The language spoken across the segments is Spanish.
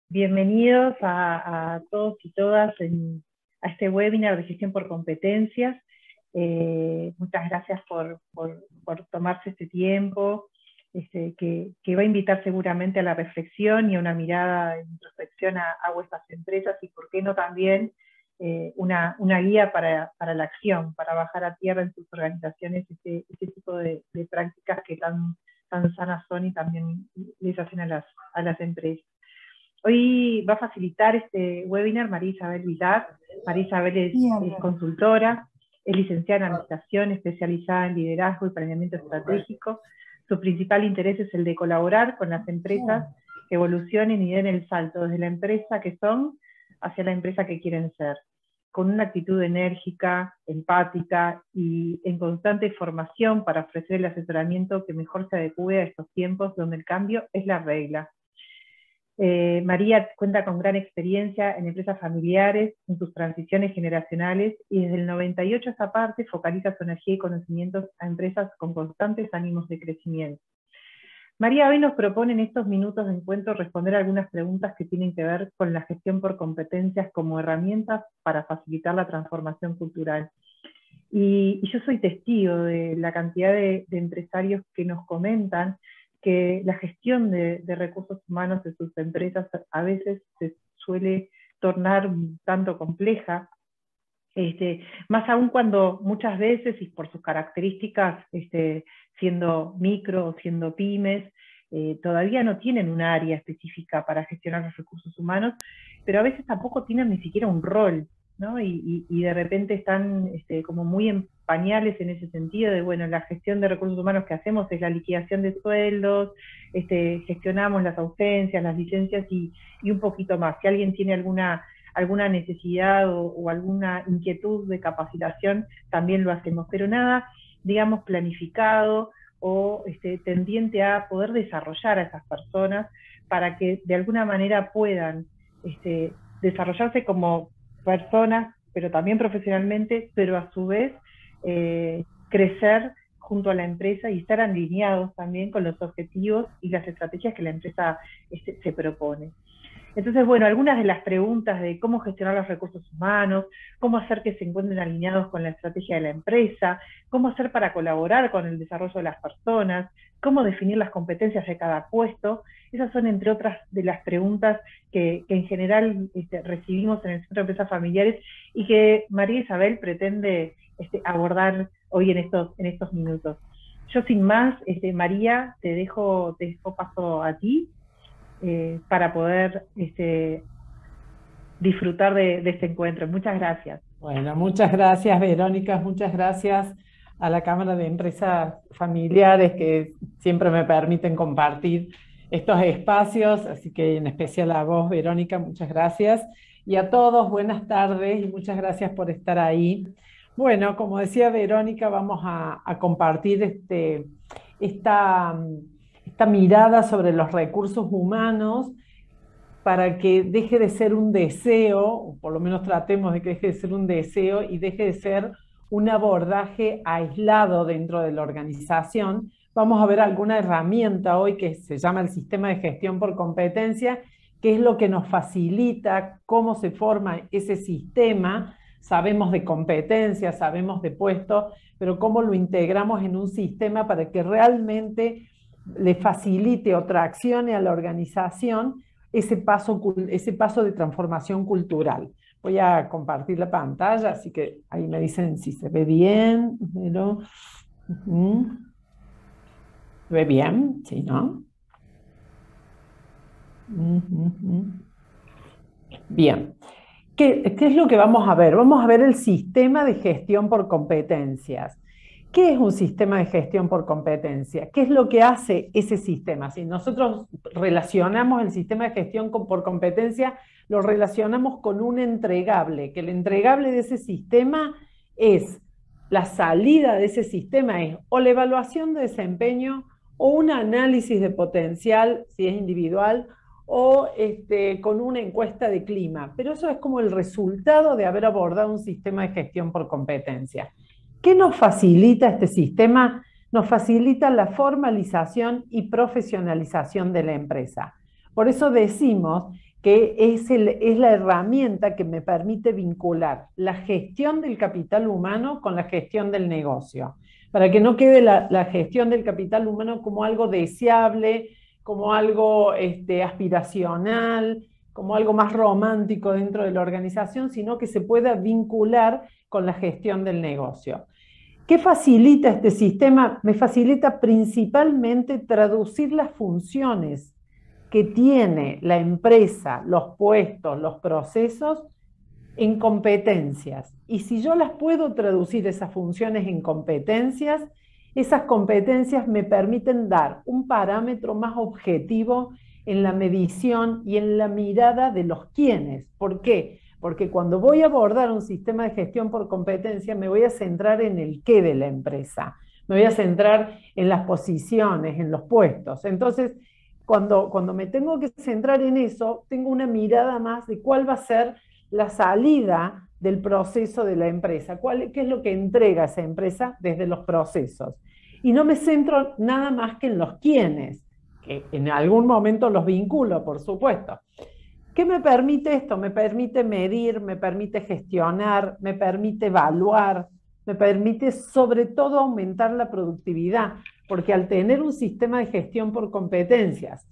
Bienvenidos a todos y todas a este webinar de gestión por competencias. Muchas gracias por tomarse este tiempo, que va a invitar seguramente a la reflexión y a una mirada de introspección a vuestras empresas y, por qué no, también una guía para la acción, para bajar a tierra en sus organizaciones este tipo de prácticas que tan sanas son y también les hacen a las empresas. Hoy va a facilitar este webinar María Isabel Vilar. María Isabel es consultora, es licenciada en Administración, especializada en liderazgo y planeamiento estratégico. Su principal interés es el de colaborar con las empresas que evolucionen y den el salto desde la empresa que son hacia la empresa que quieren ser, con una actitud enérgica, empática y en constante formación para ofrecer el asesoramiento que mejor se adecue a estos tiempos donde el cambio es la regla. María cuenta con gran experiencia en empresas familiares, en sus transiciones generacionales, y desde el 98 a esta parte focaliza su energía y conocimientos a empresas con constantes ánimos de crecimiento. María hoy nos propone en estos minutos de encuentro responder algunas preguntas que tienen que ver con la gestión por competencias como herramientas para facilitar la transformación cultural. Y yo soy testigo de la cantidad de empresarios que nos comentan que la gestión de recursos humanos de sus empresas a veces se suele tornar un tanto compleja, más aún cuando muchas veces, y por sus características, siendo micro o siendo pymes, todavía no tienen un área específica para gestionar los recursos humanos, pero a veces tampoco tienen ni siquiera un rol, ¿no? Y de repente están como muy en pañales en ese sentido de, bueno, la gestión de recursos humanos que hacemos es la liquidación de sueldos, gestionamos las ausencias, las licencias y un poquito más. Si alguien tiene alguna necesidad o alguna inquietud de capacitación, también lo hacemos, pero nada, digamos, planificado o tendiente a poder desarrollar a esas personas para que de alguna manera puedan desarrollarse como personas, pero también profesionalmente, pero a su vez crecer junto a la empresa y estar alineados también con los objetivos y las estrategias que la empresa se propone. Entonces, bueno, algunas de las preguntas de cómo gestionar los recursos humanos, cómo hacer que se encuentren alineados con la estrategia de la empresa, cómo hacer para colaborar con el desarrollo de las personas, cómo definir las competencias de cada puesto. Esas son, entre otras, de las preguntas que en general recibimos en el Centro de Empresas Familiares y que María Isabel pretende abordar hoy en estos minutos. Yo, sin más, María, te dejo paso a ti, para poder disfrutar de este encuentro. Muchas gracias. Bueno, muchas gracias, Verónica, muchas gracias a la Cámara de Empresas Familiares que siempre me permiten compartir estos espacios, así que en especial a vos, Verónica, muchas gracias. Y a todos, buenas tardes y muchas gracias por estar ahí. Bueno, como decía Verónica, vamos a compartir esta mirada sobre los recursos humanos para que deje de ser un deseo, o por lo menos tratemos de que deje de ser un deseo y deje de ser un abordaje aislado dentro de la organización. Vamos a ver alguna herramienta hoy que se llama el sistema de gestión por competencia, que es lo que nos facilita cómo se forma ese sistema. Sabemos de competencias, sabemos de puestos, pero cómo lo integramos en un sistema para que realmente le facilite o traccione a la organización ese paso de transformación cultural. Voy a compartir la pantalla, así que ahí me dicen si se ve bien. Pero, ¿se ve bien? Sí, ¿no? Bien. ¿Qué es lo que vamos a ver? Vamos a ver el sistema de gestión por competencias. ¿Qué es un sistema de gestión por competencia? ¿Qué es lo que hace ese sistema? Si nosotros relacionamos el sistema de gestión por competencia, lo relacionamos con un entregable, que el entregable de ese sistema es la salida de ese sistema, es o la evaluación de desempeño o un análisis de potencial, si es individual, o con una encuesta de clima, pero eso es como el resultado de haber abordado un sistema de gestión por competencia. ¿Qué nos facilita este sistema? Nos facilita la formalización y profesionalización de la empresa. Por eso decimos que es la herramienta que me permite vincular la gestión del capital humano con la gestión del negocio, para que no quede la gestión del capital humano como algo deseable, como algo aspiracional, como algo más romántico dentro de la organización, sino que se pueda vincular con la gestión del negocio. ¿Qué facilita este sistema? Me facilita principalmente traducir las funciones que tiene la empresa, los puestos, los procesos, en competencias. Y si yo las puedo traducir esas funciones en competencias, esas competencias me permiten dar un parámetro más objetivo en la medición y en la mirada de los quiénes. ¿Por qué? Porque cuando voy a abordar un sistema de gestión por competencia, me voy a centrar en el qué de la empresa. Me voy a centrar en las posiciones, en los puestos. Entonces, cuando me tengo que centrar en eso, tengo una mirada más de cuál va a ser la salida del proceso de la empresa, qué es lo que entrega esa empresa desde los procesos. Y no me centro nada más que en los quiénes, que en algún momento los vinculo, por supuesto. ¿Qué me permite esto? Me permite medir, me permite gestionar, me permite evaluar, me permite sobre todo aumentar la productividad, porque al tener un sistema de gestión por competencias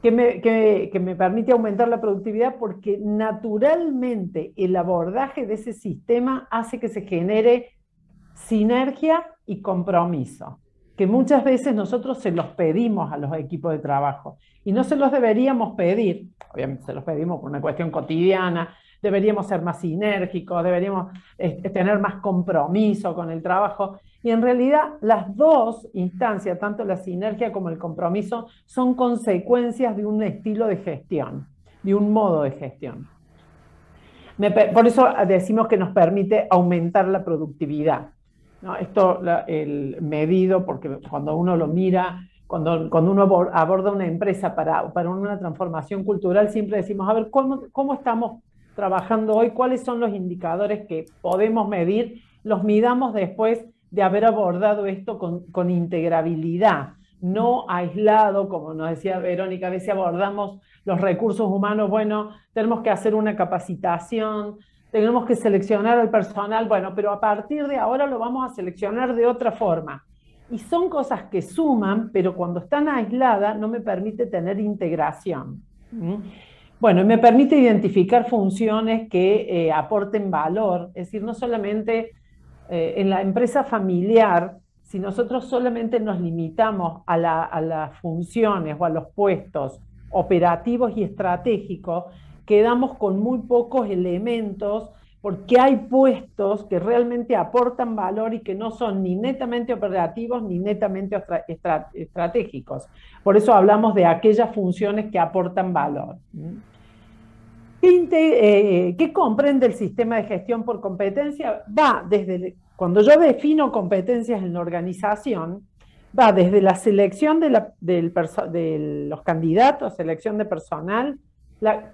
que me permite aumentar la productividad, porque naturalmente el abordaje de ese sistema hace que se genere sinergia y compromiso, que muchas veces nosotros se los pedimos a los equipos de trabajo y no se los deberíamos pedir, obviamente se los pedimos por una cuestión cotidiana, deberíamos ser más sinérgicos, deberíamos tener más compromiso con el trabajo, y en realidad las dos instancias, tanto la sinergia como el compromiso, son consecuencias de un estilo de gestión, de un modo de gestión. Por eso decimos que nos permite aumentar la productividad, ¿no? Esto el medido, porque cuando uno lo mira, cuando uno aborda una empresa para una transformación cultural, siempre decimos, a ver, ¿cómo estamos trabajando hoy? ¿Cuáles son los indicadores que podemos medir? Los midamos después de haber abordado esto con integrabilidad, no aislado, como nos decía Verónica, a veces abordamos los recursos humanos, bueno, tenemos que hacer una capacitación, tenemos que seleccionar al personal, bueno, pero a partir de ahora lo vamos a seleccionar de otra forma. Y son cosas que suman, pero cuando están aisladas no me permite tener integración. Bueno, me permite identificar funciones que aporten valor, es decir, no solamente en la empresa familiar, si nosotros solamente nos limitamos a las funciones o a los puestos operativos y estratégicos, quedamos con muy pocos elementos, porque hay puestos que realmente aportan valor y que no son ni netamente operativos ni netamente estratégicos. Por eso hablamos de aquellas funciones que aportan valor. ¿Qué comprende el sistema de gestión por competencia? Va desde, cuando yo defino competencias en la organización, va desde la selección de los candidatos, selección de personal,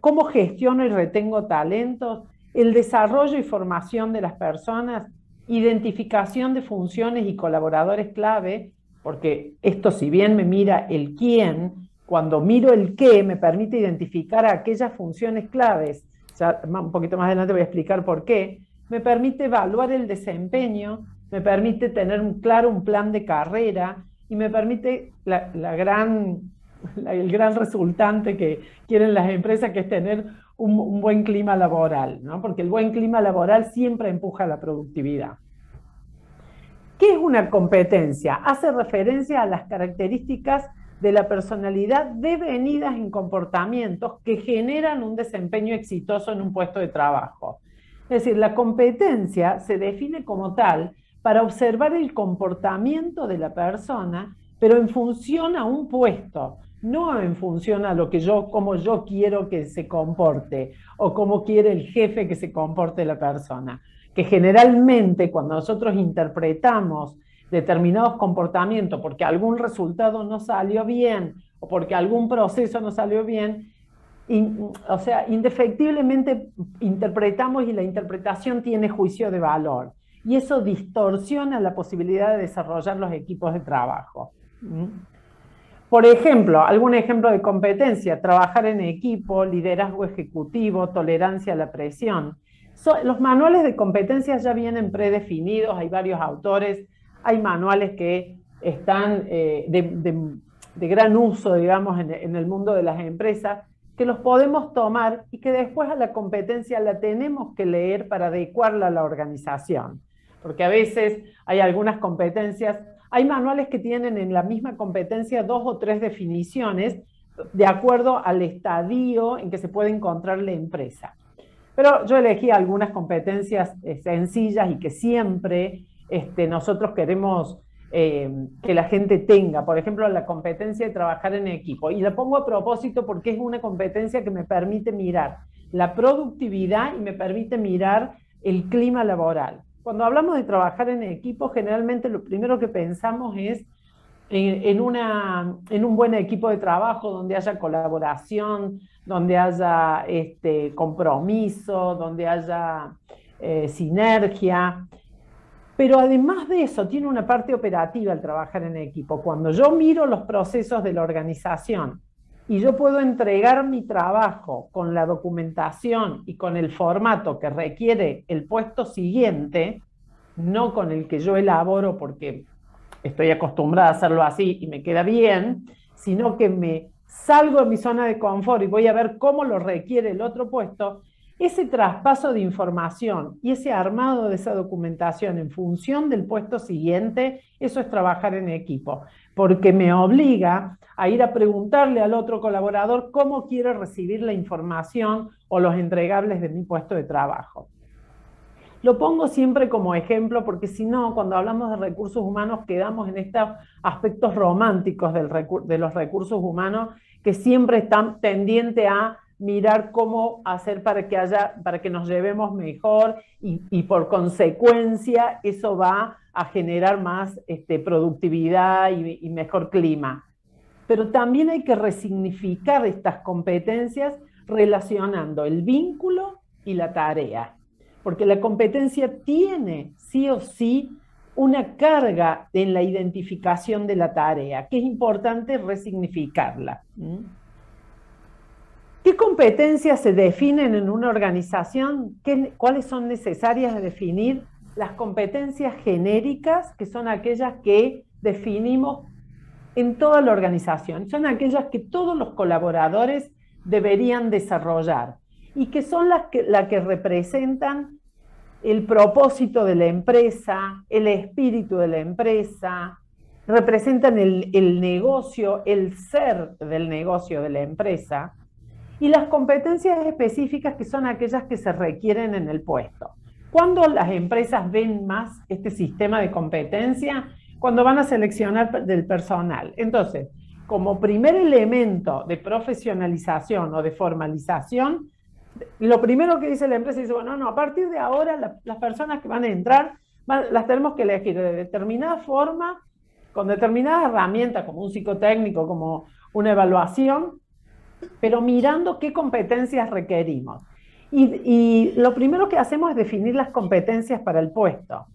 cómo gestiono y retengo talentos, el desarrollo y formación de las personas, identificación de funciones y colaboradores clave, porque esto, si bien me mira el quién, cuando miro el qué, me permite identificar aquellas funciones claves. Ya un poquito más adelante voy a explicar por qué. Me permite evaluar el desempeño, me permite tener claro un plan de carrera y me permite el gran resultante que quieren las empresas, que es tener un buen clima laboral, ¿no? Porque el buen clima laboral siempre empuja la productividad. ¿Qué es una competencia? Hace referencia a las características de la personalidad devenidas en comportamientos que generan un desempeño exitoso en un puesto de trabajo. Es decir, la competencia se define como tal para observar el comportamiento de la persona, pero en función a un puesto, no en función a cómo yo quiero que se comporte o cómo quiere el jefe que se comporte la persona. Que generalmente cuando nosotros interpretamos determinados comportamientos porque algún resultado no salió bien o porque algún proceso no salió bien, o sea, indefectiblemente interpretamos y la interpretación tiene juicio de valor. Y eso distorsiona la posibilidad de desarrollar los equipos de trabajo. Por ejemplo, algún ejemplo de competencia: trabajar en equipo, liderazgo ejecutivo, tolerancia a la presión. Los manuales de competencias ya vienen predefinidos, hay varios autores, hay manuales que están de gran uso, digamos, en el mundo de las empresas, que los podemos tomar y que después a la competencia la tenemos que leer para adecuarla a la organización. Porque a veces hay algunas competencias, hay manuales que tienen en la misma competencia 2 o 3 definiciones de acuerdo al estadio en que se puede encontrar la empresa. Pero yo elegí algunas competencias sencillas y que siempre nosotros queremos que la gente tenga. Por ejemplo, la competencia de trabajar en equipo. Y la pongo a propósito porque es una competencia que me permite mirar la productividad y me permite mirar el clima laboral. Cuando hablamos de trabajar en equipo, generalmente lo primero que pensamos es en un buen equipo de trabajo donde haya colaboración, donde haya compromiso, donde haya sinergia. Pero además de eso, tiene una parte operativa el trabajar en equipo. Cuando yo miro los procesos de la organización y yo puedo entregar mi trabajo con la documentación y con el formato que requiere el puesto siguiente, no con el que yo elaboro porque estoy acostumbrada a hacerlo así y me queda bien, sino que me salgo de mi zona de confort y voy a ver cómo lo requiere el otro puesto. Ese traspaso de información y ese armado de esa documentación en función del puesto siguiente, eso es trabajar en equipo, porque me obliga a ir a preguntarle al otro colaborador cómo quiere recibir la información o los entregables de mi puesto de trabajo. Lo pongo siempre como ejemplo porque si no, cuando hablamos de recursos humanos quedamos en estos aspectos románticos de los recursos humanos que siempre están tendientes a mirar cómo hacer para que nos llevemos mejor y por consecuencia eso va a generar más productividad y mejor clima. Pero también hay que resignificar estas competencias relacionando el vínculo y la tarea. Porque la competencia tiene sí o sí una carga en la identificación de la tarea, que es importante resignificarla. ¿Qué competencias se definen en una organización? ¿Cuáles son necesarias de definir? Las competencias genéricas, que son aquellas que definimos en toda la organización, son aquellas que todos los colaboradores deberían desarrollar y que son las que representan el propósito de la empresa, el espíritu de la empresa, representan el negocio, el ser del negocio de la empresa, y las competencias específicas que son aquellas que se requieren en el puesto. ¿Cuándo las empresas ven más este sistema de competencia? Cuando van a seleccionar del personal. Entonces, como primer elemento de profesionalización o de formalización, lo primero que dice la empresa dice, bueno, no, a partir de ahora las personas que van a entrar las tenemos que elegir de determinada forma, con determinadas herramientas, como un psicotécnico, como una evaluación, pero mirando qué competencias requerimos. Y lo primero que hacemos es definir las competencias para el puesto.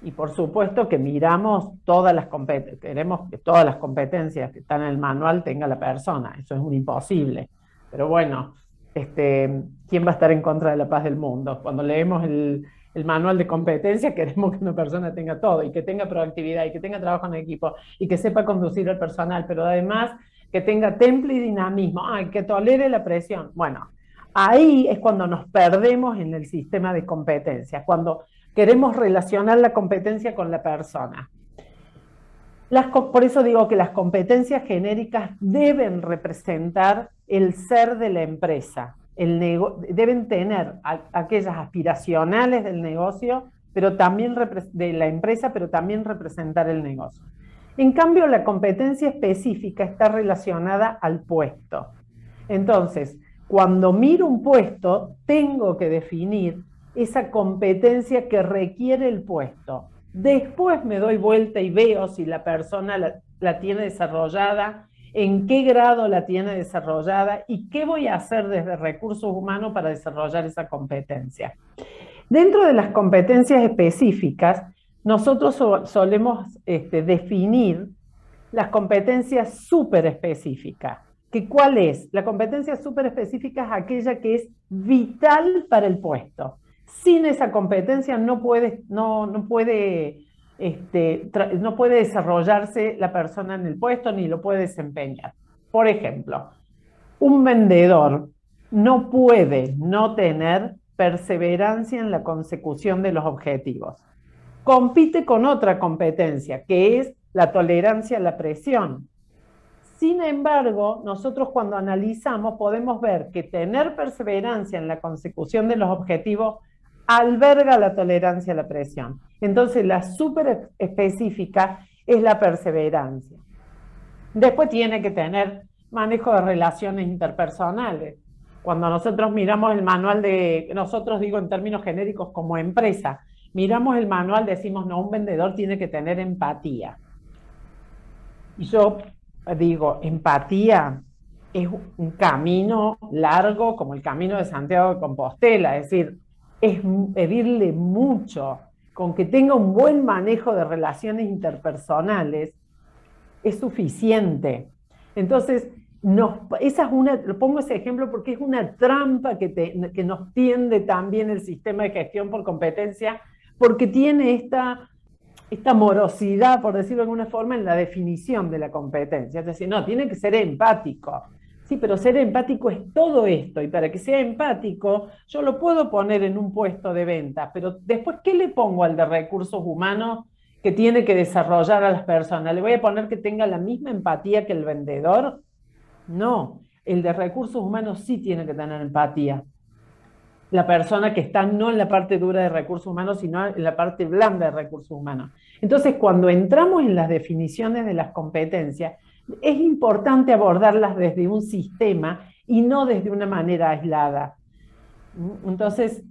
Y por supuesto que miramos todas las competencias, queremos que todas las competencias que están en el manual tenga la persona, eso es un imposible. Pero bueno, ¿quién va a estar en contra de la paz del mundo? Cuando leemos el manual de competencias queremos que una persona tenga todo, y que tenga proactividad, y que tenga trabajo en equipo, y que sepa conducir al personal, pero además que tenga temple y dinamismo, que tolere la presión. Bueno, ahí es cuando nos perdemos en el sistema de competencias, cuando queremos relacionar la competencia con la persona. Por eso digo que las competencias genéricas deben representar el ser de la empresa. Deben tener aquellas aspiracionales del negocio, pero también de la empresa, pero también representar el negocio. En cambio, la competencia específica está relacionada al puesto. Entonces, cuando miro un puesto, tengo que definir esa competencia que requiere el puesto. Después me doy vuelta y veo si la persona la tiene desarrollada en qué grado la tiene desarrollada y qué voy a hacer desde recursos humanos para desarrollar esa competencia. Dentro de las competencias específicas, nosotros solemos definir las competencias súper específicas. ¿Cuál es? La competencia súper específica es aquella que es vital para el puesto. Sin esa competencia no puede desarrollarse la persona en el puesto ni lo puede desempeñar. Por ejemplo, un vendedor no puede no tener perseverancia en la consecución de los objetivos. Compite con otra competencia, que es la tolerancia a la presión. Sin embargo, nosotros cuando analizamos podemos ver que tener perseverancia en la consecución de los objetivos alberga la tolerancia a la presión. Entonces, la súper específica es la perseverancia. Después tiene que tener manejo de relaciones interpersonales. Cuando nosotros miramos el manual nosotros digo en términos genéricos como empresa, miramos el manual, decimos, no, un vendedor tiene que tener empatía. Y yo digo, empatía es un camino largo como el camino de Santiago de Compostela, es decir, es pedirle mucho. Con que tenga un buen manejo de relaciones interpersonales es suficiente. Entonces, pongo ese ejemplo porque es una trampa que nos tiende también el sistema de gestión por competencia, porque tiene esta morosidad, por decirlo de alguna forma, en la definición de la competencia. Es decir, no, tiene que ser empático. Sí, pero ser empático es todo esto, y para que sea empático, yo lo puedo poner en un puesto de venta, pero después, ¿qué le pongo al de recursos humanos que tiene que desarrollar a las personas? ¿Le voy a poner que tenga la misma empatía que el vendedor? No, el de recursos humanos sí tiene que tener empatía. La persona que está no en la parte dura de recursos humanos, sino en la parte blanda de recursos humanos. Entonces, cuando entramos en las definiciones de las competencias, es importante abordarlas desde un sistema y no desde una manera aislada. Entonces,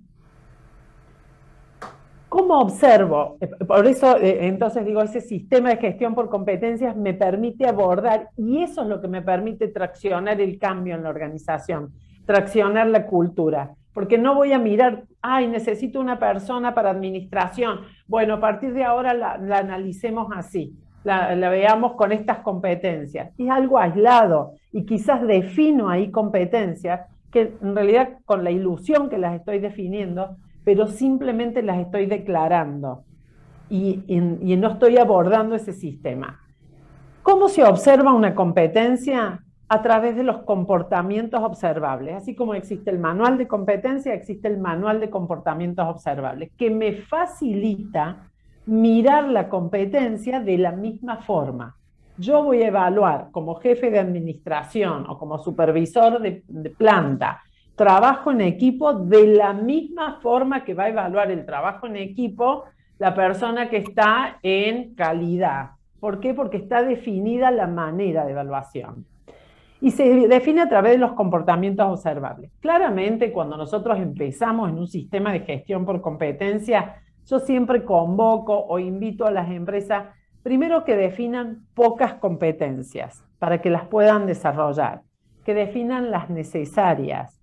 ¿cómo observo? Por eso, entonces digo, ese sistema de gestión por competencias me permite abordar, y eso es lo que me permite traccionar el cambio en la organización, traccionar la cultura. Porque no voy a mirar, necesito una persona para administración. Bueno, a partir de ahora la analicemos así, la veamos con estas competencias. Es algo aislado, y quizás defino ahí competencias que en realidad con la ilusión que las estoy definiendo, pero simplemente las estoy declarando y no estoy abordando ese sistema. ¿Cómo se observa una competencia? A través de los comportamientos observables. Así como existe el manual de competencia, existe el manual de comportamientos observables, que me facilita mirar la competencia de la misma forma. Yo voy a evaluar como jefe de administración o como supervisor de planta, trabajo en equipo de la misma forma que va a evaluar el trabajo en equipo la persona que está en calidad. ¿Por qué? Porque está definida la manera de evaluación. Y se define a través de los comportamientos observables. Claramente, cuando nosotros empezamos en un sistema de gestión por competencia, yo siempre convoco o invito a las empresas, primero que definan pocas competencias para que las puedan desarrollar, que definan las necesarias,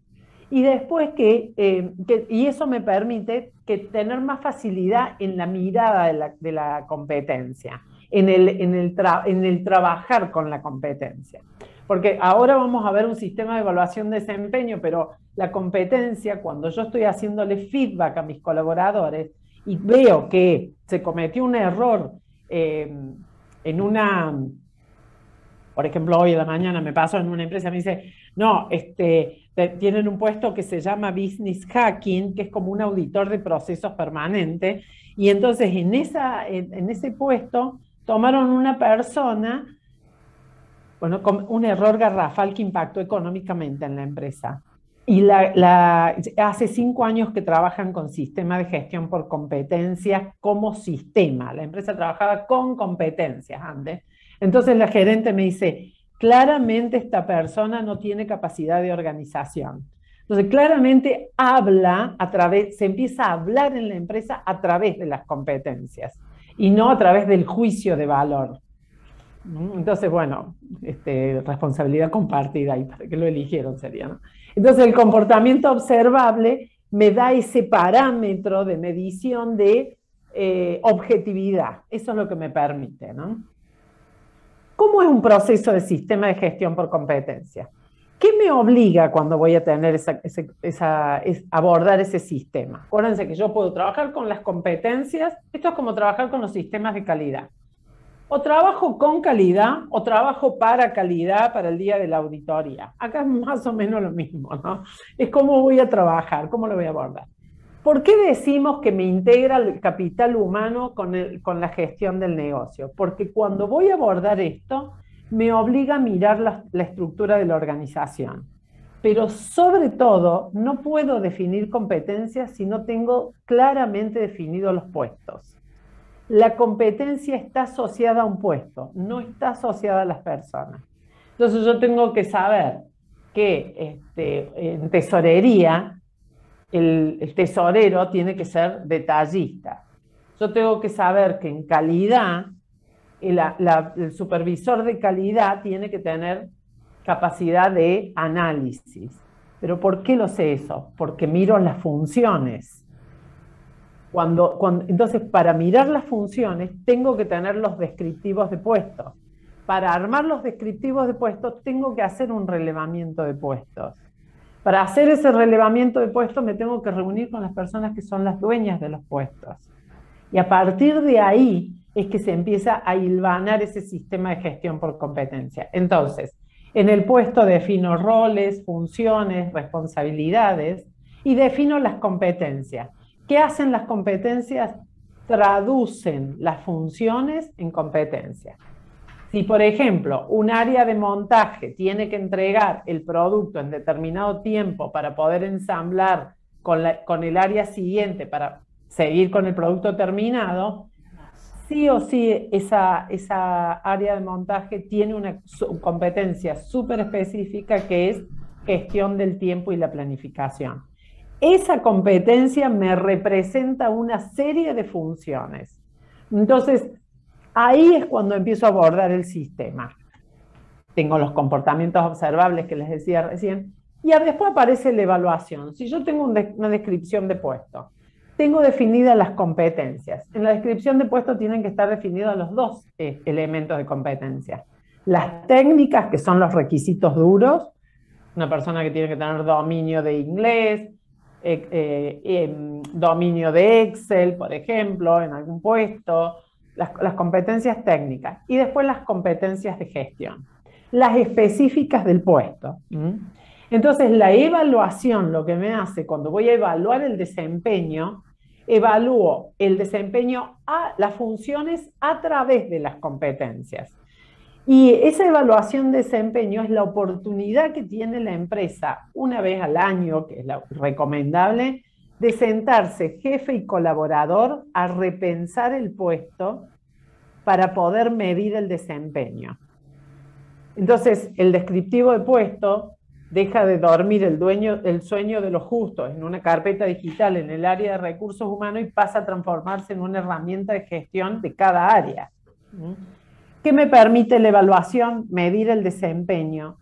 y después y eso me permite tener más facilidad en la mirada de la competencia, en el trabajar con la competencia. Porque ahora vamos a ver un sistema de evaluación de desempeño, pero la competencia, cuando yo estoy haciéndole feedback a mis colaboradores y veo que se cometió un error por ejemplo, hoy de la mañana me pasó en una empresa, me dice, no, tienen un puesto que se llama Business Hacking, que es como un auditor de procesos permanente, y entonces en ese puesto tomaron una persona, bueno, con un error garrafal que impactó económicamente en la empresa. Y hace 5 años que trabajan con sistema de gestión por competencias como sistema. La empresa trabajaba con competencias antes. Entonces la gerente me dice, claramente esta persona no tiene capacidad de organización. Entonces claramente se empieza a hablar en la empresa a través de las competencias y no a través del juicio de valor. Entonces, bueno, responsabilidad compartida, y para qué lo eligieron sería, ¿no? Entonces, el comportamiento observable me da ese parámetro de medición de objetividad. Eso es lo que me permite, ¿no? ¿Cómo es un proceso de sistema de gestión por competencia? ¿Qué me obliga cuando voy a tener abordar ese sistema? Acuérdense que yo puedo trabajar con las competencias. Esto es como trabajar con los sistemas de calidad. O trabajo con calidad o trabajo para calidad para el día de la auditoría. Acá es más o menos lo mismo, ¿no? Es cómo voy a trabajar, cómo lo voy a abordar. ¿Por qué decimos que me integra el capital humano con la gestión del negocio? Porque cuando voy a abordar esto, me obliga a mirar la estructura de la organización. Pero sobre todo, no puedo definir competencias si no tengo claramente definidos los puestos. La competencia está asociada a un puesto, no está asociada a las personas. Entonces yo tengo que saber que en tesorería el tesorero tiene que ser detallista. Yo tengo que saber que en calidad el supervisor de calidad tiene que tener capacidad de análisis. ¿Pero por qué lo sé eso? Porque miro las funciones. Entonces, para mirar las funciones, tengo que tener los descriptivos de puestos. Para armar los descriptivos de puestos, tengo que hacer un relevamiento de puestos. Para hacer ese relevamiento de puestos, me tengo que reunir con las personas que son las dueñas de los puestos. Y a partir de ahí es que se empieza a hilvanar ese sistema de gestión por competencia. Entonces, en el puesto defino roles, funciones, responsabilidades y defino las competencias. ¿Qué hacen las competencias? Traducen las funciones en competencias. Si, por ejemplo, un área de montaje tiene que entregar el producto en determinado tiempo para poder ensamblar con el área siguiente para seguir con el producto terminado, sí o sí esa área de montaje tiene una competencia súper específica que es gestión del tiempo y la planificación. Esa competencia me representa una serie de funciones. Entonces, ahí es cuando empiezo a abordar el sistema. Tengo los comportamientos observables que les decía recién, y después aparece la evaluación. Si yo tengo una descripción de puesto, tengo definidas las competencias. En la descripción de puesto tienen que estar definidos los dos elementos de competencia. Las técnicas, que son los requisitos duros, una persona que tiene que tener dominio de inglés, dominio de Excel, por ejemplo, en algún puesto, las competencias técnicas, y después las competencias de gestión, las específicas del puesto. Entonces, la evaluación, lo que me hace cuando voy a evaluar el desempeño, evalúo el desempeño las funciones a través de las competencias. Y esa evaluación de desempeño es la oportunidad que tiene la empresa una vez al año, que es la recomendable, de sentarse jefe y colaborador a repensar el puesto para poder medir el desempeño. Entonces, el descriptivo de puesto deja de dormir el sueño de los justos en una carpeta digital en el área de recursos humanos y pasa a transformarse en una herramienta de gestión de cada área. ¿Qué me permite la evaluación? Medir el desempeño,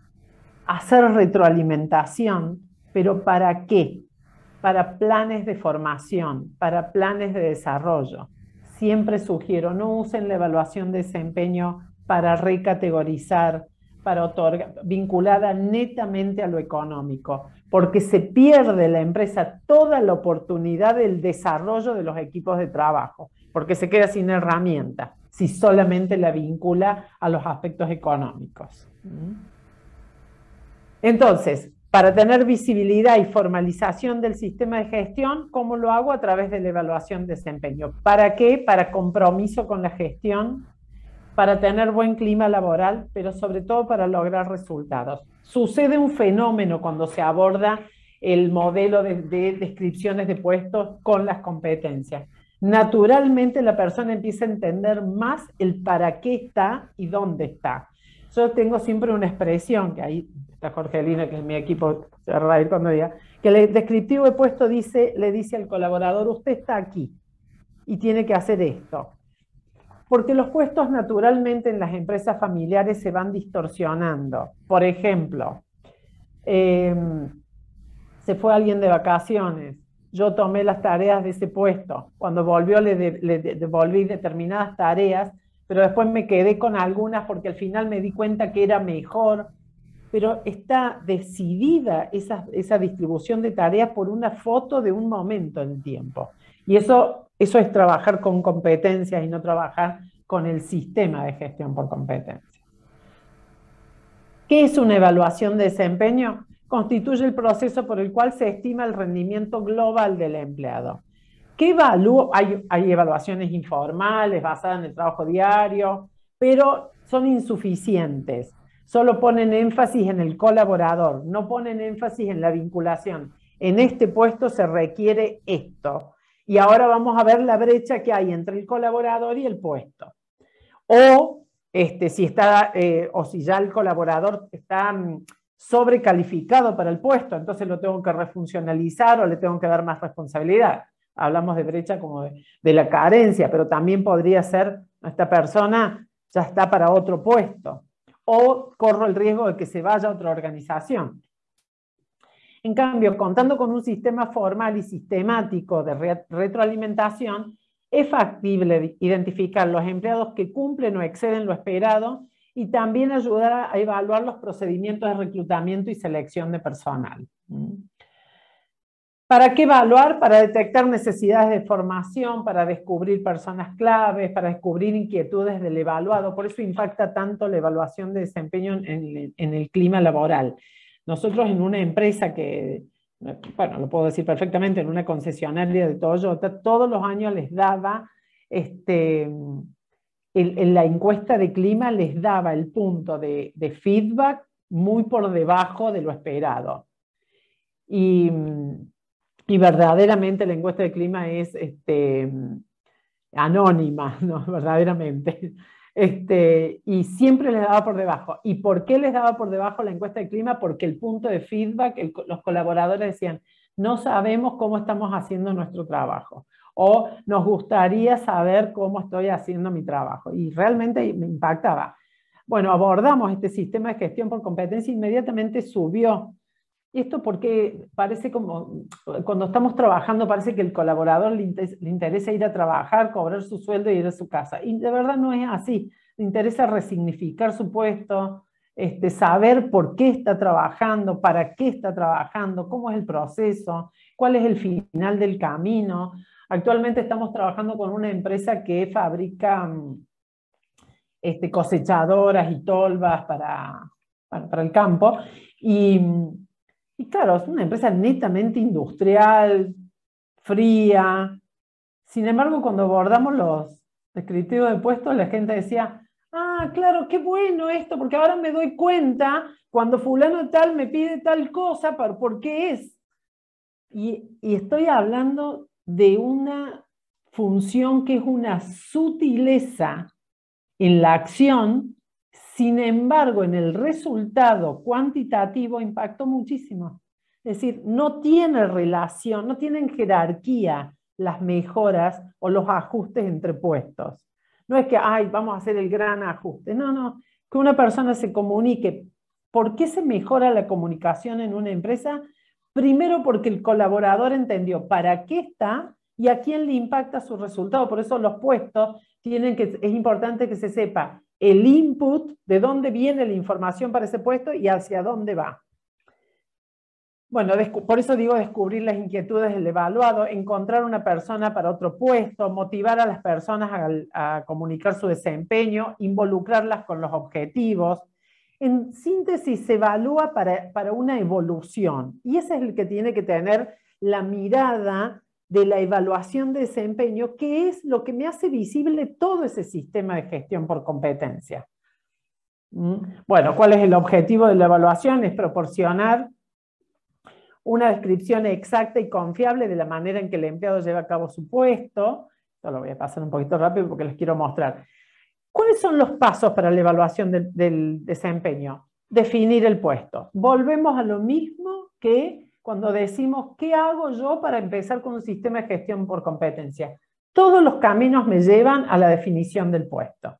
hacer retroalimentación, pero ¿para qué? Para planes de formación, para planes de desarrollo. Siempre sugiero, no usen la evaluación de desempeño para recategorizar, para otorgar, vinculada netamente a lo económico, porque se pierde la empresa toda la oportunidad del desarrollo de los equipos de trabajo, porque se queda sin herramienta si solamente la vincula a los aspectos económicos. Entonces, para tener visibilidad y formalización del sistema de gestión, ¿cómo lo hago? A través de la evaluación de desempeño. ¿Para qué? Para compromiso con la gestión, para tener buen clima laboral, pero sobre todo para lograr resultados. Sucede un fenómeno cuando se aborda el modelo de descripciones de puestos con las competencias. Naturalmente la persona empieza a entender más el para qué está y dónde está. Yo tengo siempre una expresión, que ahí está Jorgelina, que es mi equipo, se va a reír cuando diga, que el descriptivo de puesto le dice al colaborador, usted está aquí y tiene que hacer esto. Porque los puestos naturalmente en las empresas familiares se van distorsionando. Por ejemplo, se fue alguien de vacaciones, yo tomé las tareas de ese puesto, cuando volvió le devolví determinadas tareas, pero después me quedé con algunas porque al final me di cuenta que era mejor, pero está decidida esa distribución de tareas por una foto de un momento en el tiempo. Y eso es trabajar con competencias y no trabajar con el sistema de gestión por competencias. ¿Qué es una evaluación de desempeño? Constituye el proceso por el cual se estima el rendimiento global del empleado. ¿Qué evalúo? Hay evaluaciones informales basadas en el trabajo diario, pero son insuficientes. Solo ponen énfasis en el colaborador, no ponen énfasis en la vinculación. En este puesto se requiere esto. Y ahora vamos a ver la brecha que hay entre el colaborador y el puesto. O si ya el colaborador está sobrecalificado para el puesto, entonces lo tengo que refuncionalizar o le tengo que dar más responsabilidad. Hablamos de brecha como de la carencia, pero también podría ser, esta persona ya está para otro puesto, o corro el riesgo de que se vaya a otra organización. En cambio, contando con un sistema formal y sistemático de retroalimentación, es factible identificar los empleados que cumplen o exceden lo esperado y también ayudar a evaluar los procedimientos de reclutamiento y selección de personal. ¿Para qué evaluar? Para detectar necesidades de formación, para descubrir personas claves, para descubrir inquietudes del evaluado. Por eso impacta tanto la evaluación de desempeño en el clima laboral. Nosotros en una empresa que, bueno, lo puedo decir perfectamente, en una concesionaria de Toyota, todos los años les daba, en la encuesta de clima les daba el punto de feedback muy por debajo de lo esperado. Y verdaderamente la encuesta de clima es anónima, ¿no? Verdaderamente. Y siempre les daba por debajo. ¿Y por qué les daba por debajo la encuesta de clima? Porque el punto de feedback, los colaboradores decían, no sabemos cómo estamos haciendo nuestro trabajo, o nos gustaría saber cómo estoy haciendo mi trabajo. Y realmente me impactaba. Bueno, abordamos este sistema de gestión por competencia, inmediatamente subió. Y esto porque parece como, cuando estamos trabajando, parece que el colaborador le interesa ir a trabajar, cobrar su sueldo y ir a su casa. Y de verdad no es así. Le interesa resignificar su puesto, saber por qué está trabajando, para qué está trabajando, cómo es el proceso, cuál es el final del camino. Actualmente estamos trabajando con una empresa que fabrica cosechadoras y tolvas para el campo. Y claro, es una empresa netamente industrial, fría. Sin embargo, cuando abordamos los descriptivos de puestos, la gente decía, ah, claro, qué bueno esto, porque ahora me doy cuenta cuando fulano tal me pide tal cosa, ¿por qué es? Y estoy hablando de una función que es una sutileza en la acción. Sin embargo, en el resultado cuantitativo impactó muchísimo. Es decir, no tiene relación, no tienen jerarquía las mejoras o los ajustes entre puestos. No es que, ay, vamos a hacer el gran ajuste. No, que una persona se comunique. ¿Por qué se mejora la comunicación en una empresa? Primero porque el colaborador entendió para qué está y a quién le impacta su resultado. Por eso los puestos es importante que se sepa el input, de dónde viene la información para ese puesto y hacia dónde va. Bueno, por eso digo descubrir las inquietudes del evaluado, encontrar una persona para otro puesto, motivar a las personas a comunicar su desempeño, involucrarlas con los objetivos. En síntesis, se evalúa para una evolución, y ese es el que tiene que tener la mirada de la evaluación de desempeño, que es lo que me hace visible todo ese sistema de gestión por competencia. Bueno, ¿cuál es el objetivo de la evaluación? Es proporcionar una descripción exacta y confiable de la manera en que el empleado lleva a cabo su puesto. Esto lo voy a pasar un poquito rápido porque les quiero mostrar. ¿Cuáles son los pasos para la evaluación del desempeño? Definir el puesto. Volvemos a lo mismo que cuando decimos, ¿qué hago yo para empezar con un sistema de gestión por competencia? todos los caminos me llevan a la definición del puesto.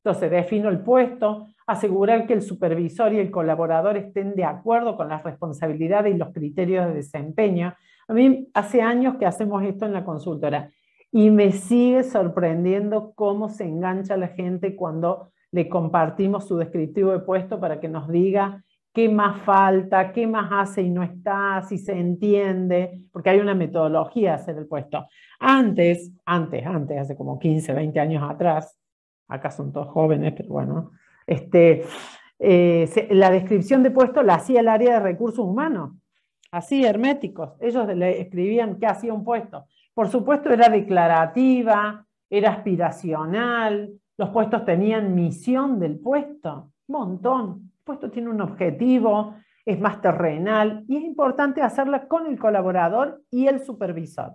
Entonces, defino el puesto, asegurar que el supervisor y el colaborador estén de acuerdo con las responsabilidades y los criterios de desempeño. A mí hace años que hacemos esto en la consultora y me sigue sorprendiendo cómo se engancha la gente cuando le compartimos su descriptivo de puesto para que nos diga qué más falta, qué más hace y no está, si se entiende, porque hay una metodología de hacer el puesto. Antes, hace como 15, 20 años atrás, acá son todos jóvenes, pero bueno, la descripción de puesto la hacía el área de recursos humanos, así herméticos. Ellos le escribían qué hacía un puesto. Por supuesto era declarativa, era aspiracional, los puestos tenían misión del puesto, un montón. El puesto tiene un objetivo, es más terrenal y es importante hacerla con el colaborador y el supervisor.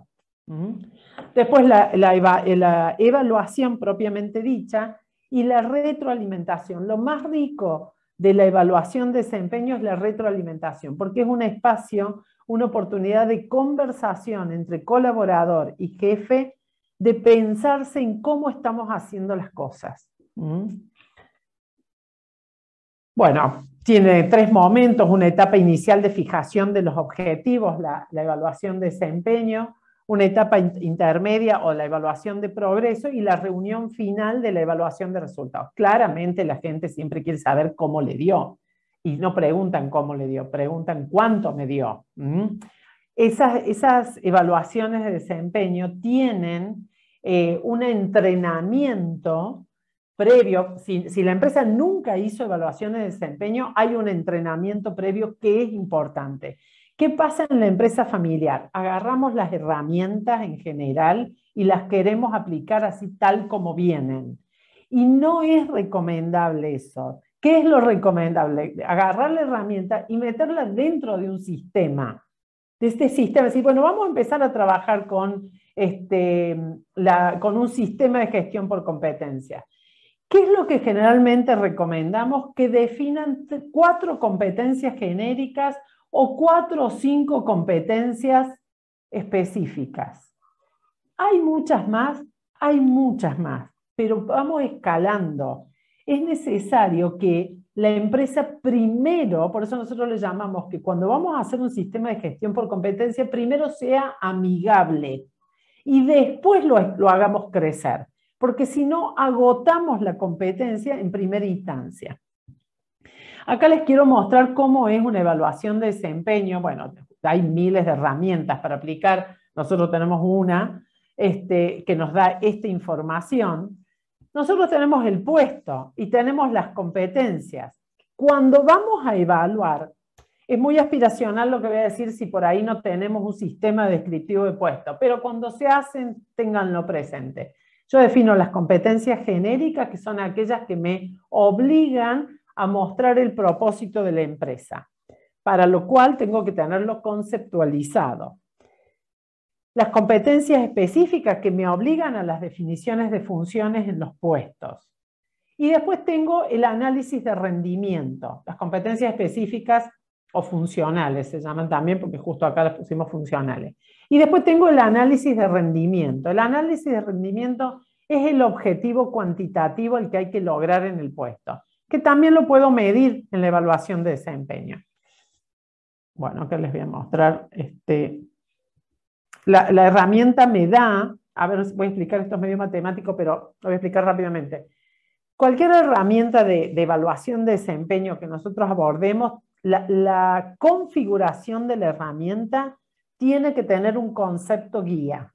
Después la evaluación propiamente dicha y la retroalimentación. Lo más rico de la evaluación de desempeño es la retroalimentación, porque es un espacio, una oportunidad de conversación entre colaborador y jefe, de pensarse en cómo estamos haciendo las cosas. Bueno, tiene 3 momentos: una etapa inicial de fijación de los objetivos, la evaluación de desempeño, una etapa intermedia o la evaluación de progreso y la reunión final de la evaluación de resultados. Claramente la gente siempre quiere saber cómo le dio y no preguntan cómo le dio, preguntan cuánto me dio. Esas evaluaciones de desempeño tienen un entrenamiento previo. Si la empresa nunca hizo evaluaciones de desempeño, hay un entrenamiento previo que es importante. ¿Qué pasa en la empresa familiar? Agarramos las herramientas en general y las queremos aplicar así tal como vienen. Y no es recomendable eso. ¿Qué es lo recomendable? Agarrar la herramienta y meterla dentro de un sistema. De este sistema, decir, bueno, vamos a empezar a trabajar con un sistema de gestión por competencias. ¿Qué es lo que generalmente recomendamos? Que definan 4 competencias genéricas o 4 o 5 competencias específicas. Hay muchas más, pero vamos escalando. Es necesario que la empresa primero, por eso nosotros le llamamos que cuando vamos a hacer un sistema de gestión por competencia, primero sea amigable y después lo hagamos crecer, porque si no agotamos la competencia en primera instancia. Acá les quiero mostrar cómo es una evaluación de desempeño. Bueno, hay miles de herramientas para aplicar. Nosotros tenemos una que nos da esta información. Nosotros tenemos el puesto y tenemos las competencias. Cuando vamos a evaluar, es muy aspiracional lo que voy a decir si por ahí no tenemos un sistema descriptivo de puesto, pero cuando se hacen, ténganlo presente. Yo defino las competencias genéricas, que son aquellas que me obligan a mostrar el propósito de la empresa, para lo cual tengo que tenerlo conceptualizado. Las competencias específicas que me obligan a las definiciones de funciones en los puestos. Y después tengo el análisis de rendimiento. Las competencias específicas o funcionales se llaman también, porque justo acá las pusimos funcionales. Y después tengo el análisis de rendimiento. El análisis de rendimiento es el objetivo cuantitativo el que hay que lograr en el puesto, que también lo puedo medir en la evaluación de desempeño. Bueno, acá les voy a mostrar. La herramienta me da, a ver, voy a explicar, esto es medio matemático, pero lo voy a explicar rápidamente. Cualquier herramienta de evaluación de desempeño que nosotros abordemos, la configuración de la herramienta tiene que tener un concepto guía.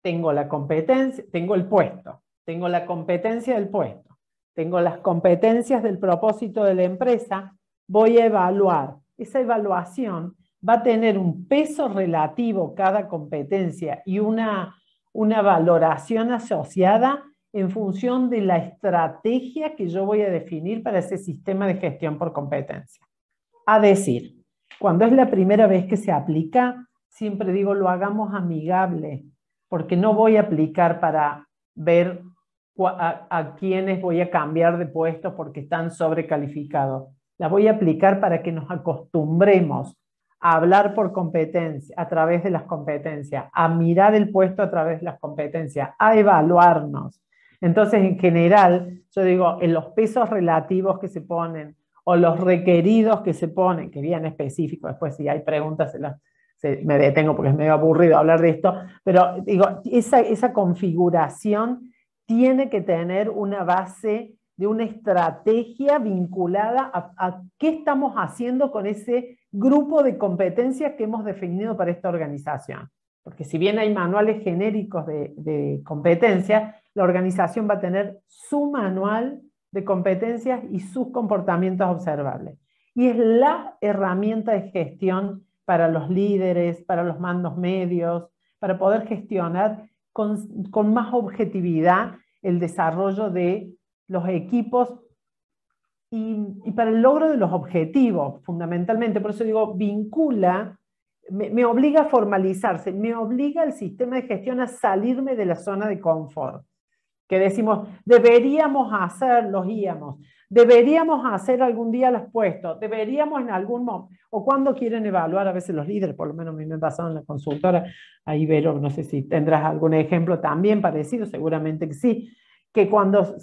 Tengo la competencia, tengo el puesto, tengo la competencia del puesto, tengo las competencias del propósito de la empresa, voy a evaluar. Esa evaluación va a tener un peso relativo cada competencia y una valoración asociada en función de la estrategia que yo voy a definir para ese sistema de gestión por competencia. A decir, cuando es la primera vez que se aplica, siempre digo lo hagamos amigable, porque no voy a aplicar para ver a quiénes voy a cambiar de puesto porque están sobrecalificados. La voy a aplicar para que nos acostumbremos a hablar por competencia, a través de las competencias, a mirar el puesto a través de las competencias, a evaluarnos. Entonces, en general, yo digo, en los pesos relativos que se ponen o los requeridos que se ponen, que bien específico, después si hay preguntas me detengo porque es medio aburrido hablar de esto, pero digo, esa configuración tiene que tener una base de una estrategia vinculada a qué estamos haciendo con ese grupo de competencias que hemos definido para esta organización. Porque si bien hay manuales genéricos de competencias, la organización va a tener su manual de competencias y sus comportamientos observables. Y es la herramienta de gestión para los líderes, para los mandos medios, para poder gestionar con más objetividad el desarrollo de los equipos y para el logro de los objetivos, fundamentalmente. Por eso digo, vincula, me obliga a formalizarse, me obliga el sistema de gestión a salirme de la zona de confort. Que decimos, deberíamos hacer los íamos, deberíamos hacer algún día los puestos, deberíamos en algún momento, o cuando quieren evaluar a veces los líderes, por lo menos a mí me ha pasado en la consultora, ahí Vero, no sé si tendrás algún ejemplo también parecido, seguramente que sí, que cuando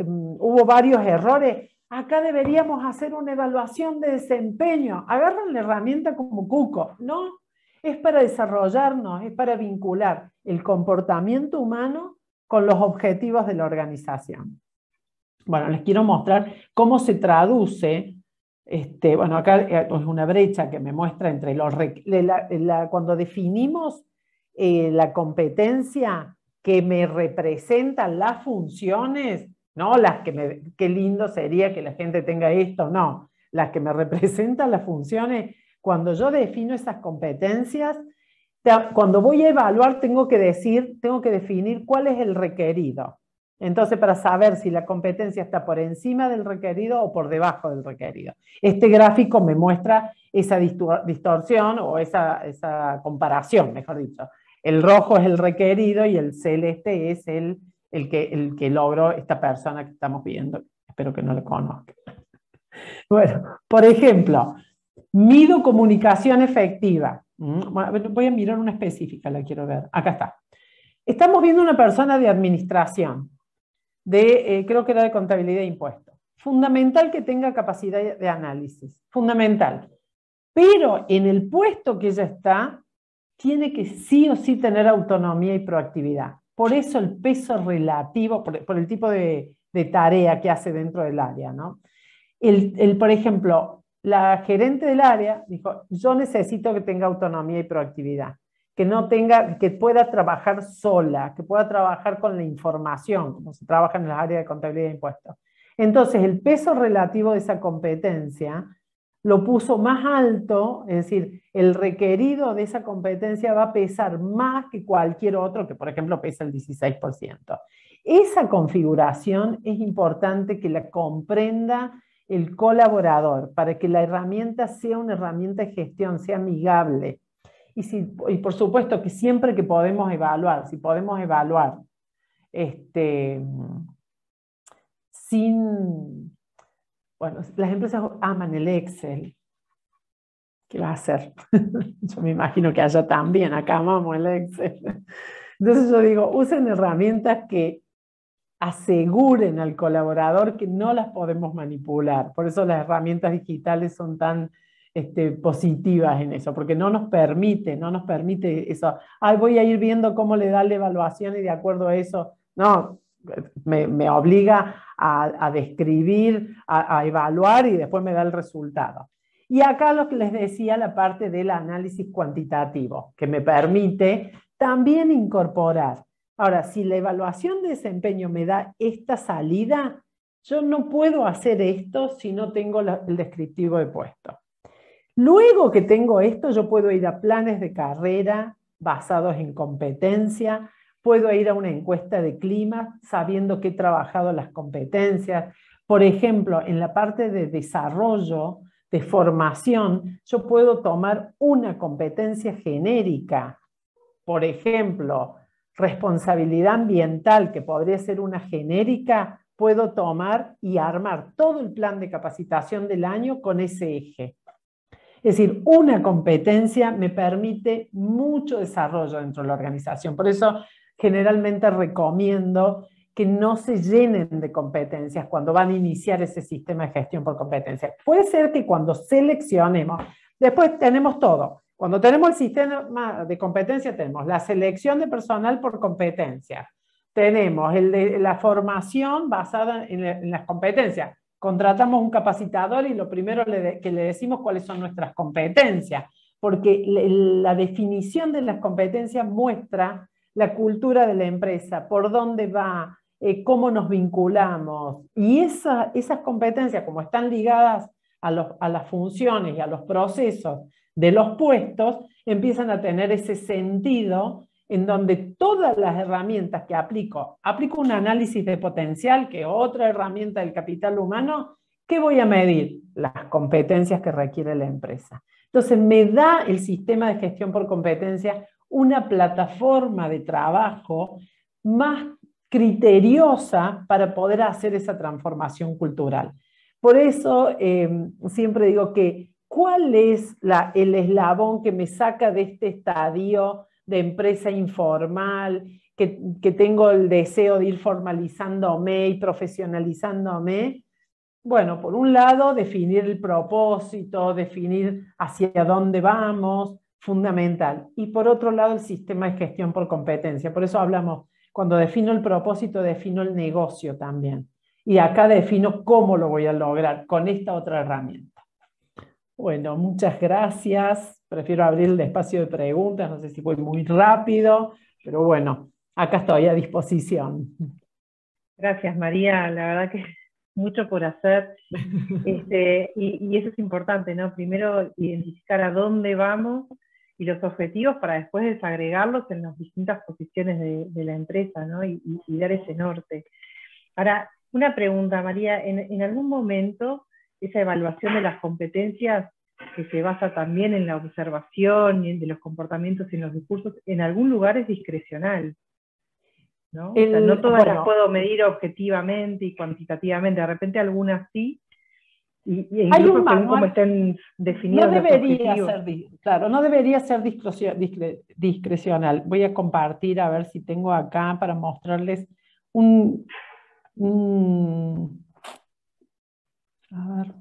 hubo varios errores, acá deberíamos hacer una evaluación de desempeño, agarran la herramienta como cuco, no, es para desarrollarnos, es para vincular el comportamiento humano con los objetivos de la organización. Bueno, les quiero mostrar cómo se traduce, bueno, acá es una brecha que me muestra entre cuando definimos la competencia que me representan las funciones, no las qué lindo sería que la gente tenga esto, no, las que me representan las funciones, cuando yo defino esas competencias, cuando voy a evaluar tengo que definir cuál es el requerido. Entonces, para saber si la competencia está por encima del requerido o por debajo del requerido. Este gráfico me muestra esa distorsión o esa comparación, mejor dicho. El rojo es el requerido y el celeste es el que logró esta persona que estamos viendo. Espero que no lo conozca. Bueno, por ejemplo, mido comunicación efectiva. Bueno, voy a mirar una específica, la quiero ver. Acá está. Estamos viendo una persona de administración, creo que era de contabilidad e impuestos. Fundamental que tenga capacidad de análisis, fundamental. Pero en el puesto que ella está, tiene que sí o sí tener autonomía y proactividad. Por eso el peso relativo, por el tipo de tarea que hace dentro del área, ¿no? Por ejemplo, la gerente del área dijo, yo necesito que tenga autonomía y proactividad, que pueda trabajar sola, que pueda trabajar con la información, como se trabaja en las áreas de contabilidad e impuestos. Entonces, el peso relativo de esa competencia lo puso más alto, es decir, el requerido de esa competencia va a pesar más que cualquier otro, que por ejemplo pesa el 16%. Esa configuración es importante que la comprenda el colaborador, para que la herramienta sea una herramienta de gestión, sea amigable. Y por supuesto que siempre que podemos evaluar, si podemos evaluar bueno, las empresas aman el Excel. ¿Qué va a hacer? Yo me imagino que allá también, acá amamos el Excel. Entonces yo digo, usen herramientas que aseguren al colaborador que no las podemos manipular. Por eso las herramientas digitales son tan positivas en eso, porque no nos permite eso. Ay, voy a ir viendo cómo le da la evaluación y de acuerdo a eso. No, me obliga a describir, a evaluar y después me da el resultado. Y acá lo que les decía, la parte del análisis cuantitativo, que me permite también incorporar. Ahora, si la evaluación de desempeño me da esta salida, yo no puedo hacer esto si no tengo el descriptivo de puesto. Luego que tengo esto, yo puedo ir a planes de carrera basados en competencia, puedo ir a una encuesta de clima sabiendo que he trabajado las competencias. Por ejemplo, en la parte de desarrollo, de formación, yo puedo tomar una competencia genérica. Por ejemplo, responsabilidad ambiental, que podría ser una genérica, puedo tomar y armar todo el plan de capacitación del año con ese eje. Es decir, una competencia me permite mucho desarrollo dentro de la organización. Por eso generalmente recomiendo que no se llenen de competencias cuando van a iniciar ese sistema de gestión por competencias. Puede ser que cuando seleccionemos, después tenemos todo. Cuando tenemos el sistema de competencias, tenemos la selección de personal por competencias, tenemos la formación basada en las competencias. Contratamos un capacitador y lo primero que le decimos cuáles son nuestras competencias, porque la definición de las competencias muestra la cultura de la empresa, por dónde va, cómo nos vinculamos. Y esas competencias, como están ligadas a las funciones y a los procesos de los puestos, empiezan a tener ese sentido en donde todas las herramientas que aplico un análisis de potencial, que es otra herramienta del capital humano. ¿Qué voy a medir? Las competencias que requiere la empresa. Entonces me da el sistema de gestión por competencias una plataforma de trabajo más criteriosa para poder hacer esa transformación cultural. Por eso siempre digo que ¿cuál es el eslabón que me saca de este estadio de empresa informal, que tengo el deseo de ir formalizándome y profesionalizándome? Bueno, por un lado, definir el propósito, definir hacia dónde vamos, fundamental. Y por otro lado, el sistema de gestión por competencia. Por eso hablamos, cuando defino el propósito, defino el negocio también. Y acá defino cómo lo voy a lograr con esta otra herramienta. Bueno, muchas gracias. Prefiero abrir el espacio de preguntas, no sé si voy muy rápido, pero bueno, acá estoy a disposición. Gracias, María. La verdad que mucho por hacer. Y eso es importante, ¿no? Primero, identificar a dónde vamos y los objetivos para después desagregarlos en las distintas posiciones de la empresa, ¿no? Y dar ese norte. Ahora, una pregunta, María. ¿En algún momento esa evaluación de las competencias, que se basa también en la observación y de los comportamientos y en los discursos, en algún lugar es discrecional, ¿no? O sea, no todas las puedo medir objetivamente y cuantitativamente, de repente algunas sí, y incluso según cómo estén definidos los objetivos. Claro, no debería ser discrecional. Voy a compartir a ver si tengo acá para mostrarles a ver.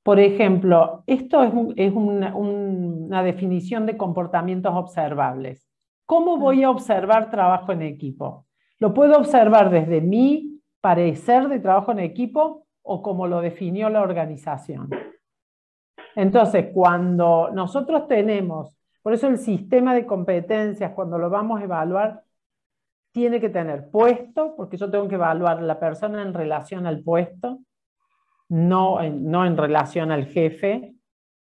Por ejemplo, esto es una definición de comportamientos observables. ¿Cómo voy a observar trabajo en equipo? Lo puedo observar desde mi parecer de trabajo en equipo o como lo definió la organización. Entonces, cuando nosotros tenemos, por eso el sistema de competencias, cuando lo vamos a evaluar, tiene que tener puesto, porque yo tengo que evaluar a la persona en relación al puesto, no en relación al jefe.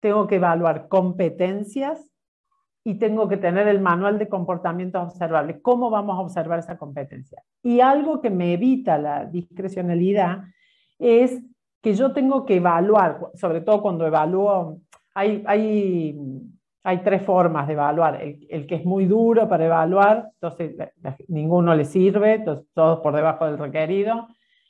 Tengo que evaluar competencias y tengo que tener el manual de comportamientos observables. ¿Cómo vamos a observar esa competencia? Y algo que me evita la discrecionalidad es que yo tengo que evaluar, sobre todo cuando evalúo, hay tres formas de evaluar. El que es muy duro para evaluar, entonces ninguno le sirve, entonces todos por debajo del requerido.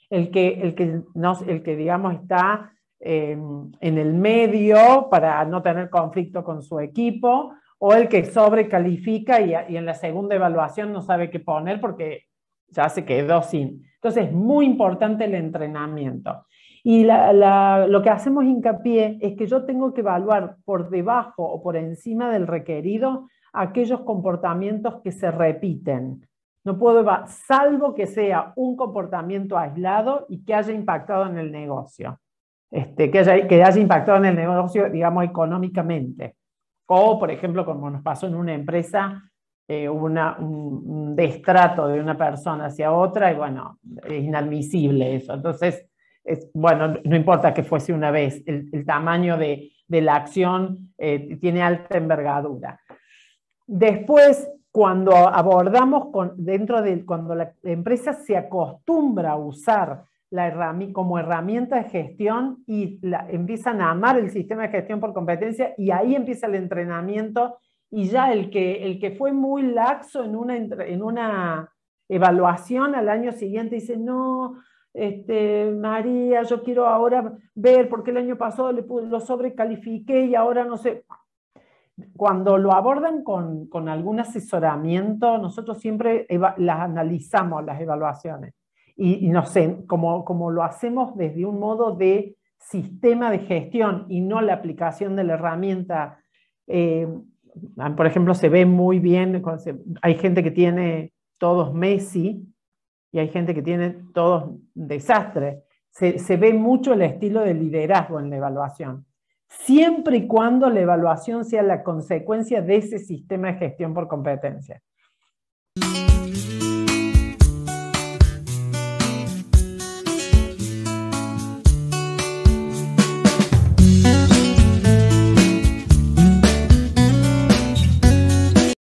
El que digamos está en el medio para no tener conflicto con su equipo, o el que sobrecalifica y en la segunda evaluación no sabe qué poner porque ya se quedó sin. Entonces es muy importante el entrenamiento. Y lo que hacemos hincapié es que yo tengo que evaluar por debajo o por encima del requerido aquellos comportamientos que se repiten. No puedo evaluar, salvo que sea un comportamiento aislado y que haya impactado en el negocio. Que haya impactado en el negocio, digamos, económicamente. O, por ejemplo, como nos pasó en una empresa, hubo un destrato de una persona hacia otra y bueno, es inadmisible eso. Entonces, bueno, no importa que fuese una vez, el tamaño de la acción tiene alta envergadura. Después, cuando abordamos cuando la empresa se acostumbra a usar como herramienta de gestión y empiezan a amar el sistema de gestión por competencia, y ahí empieza el entrenamiento, y ya el que fue muy laxo en una evaluación al año siguiente dice, no, María, yo quiero ahora ver por qué el año pasado lo sobrecalifiqué y ahora no sé. Cuando lo abordan con algún asesoramiento, nosotros siempre las analizamos, las evaluaciones. Y no sé, como lo hacemos desde un modo de sistema de gestión y no la aplicación de la herramienta. Por ejemplo, se ve muy bien, hay gente que tiene todos Messi y hay gente que tiene todos desastres. Se ve mucho el estilo de liderazgo en la evaluación, siempre y cuando la evaluación sea la consecuencia de ese sistema de gestión por competencia.